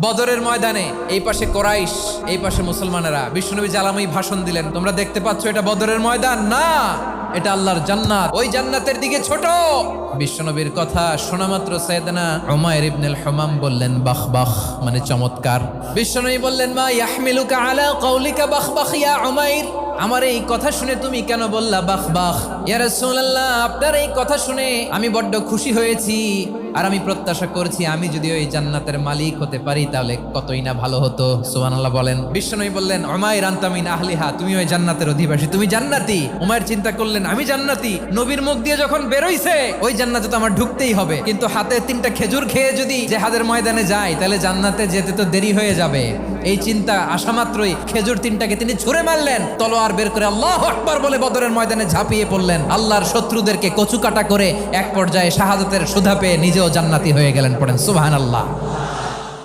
বদরের ময়দানে এই পাশে কোরাইশ, এই পাশে মুসলমানেরা। বিশ্বনবী জালাময়ী ভাষণ দিলেন, তোমরা দেখতে পাচ্ছ এটা বদরের ময়দান না, এটা আল্লাহর জান্নাত, ওই জান্নাতের দিকে ছোট। বিশ্বনবীর কথা শোনা মাত্র সাইয়েদনা উমাইর ইবনুল হুমাম বললেন বাখ বাখ, মানে চমৎকার। বিশ্বনবী বললেন মা ইয়াহমিলুকা আলা কওলিকা বাখ বাখ ইয়া উমাইর, আমার এই কথা শুনে তুমি কেন বললা বাখ বাখ? ইয়া রাসূলুল্লাহ, আপনার এই কথা শুনে আমি বড্ড খুশি হয়েছি, আর আমি প্রত্যাশা করছি আমি যদি ওই জান্নাতের মালিক হতে পারি তাহলে কতই না ভালো হতো। সুবহানাল্লাহ বলেন। বিশ্বনবী বললেন উমাইর আনতা মিন আহলিহা, তুমি ওই জান্নাতের অধিবাসী, তুমি জান্নাতি। উমাইর চিন্তা করলেন আমি জান্নাতি, নবীর মুখ দিয়ে যখন বেরোইছে ওই জান্নাতে তো আমার ঢুকতেই হবে, কিন্তু হাতে 3টা খেজুর খেয়ে যদি জেহাদের ময়দানে যাই তাহলে জান্নাতে যেতে তো দেরি হয়ে যাবে। এই চিন্তা আসা মাত্রই খেজুর 3টাকে তিনি ছুঁড়ে মারলেন, তলোয়ার বের করে আল্লাহু আকবার বলে বদরের ময়দানে ঝাঁপিয়ে পড়লেন। আল্লাহর শত্রুদেরকে কচুকাটা করে এক পর্যায়ে শাহাদাতের সুধা পেয়ে নিজেও জান্নাতি হয়ে গেলেন। পড়েন সুবহানাল্লাহ।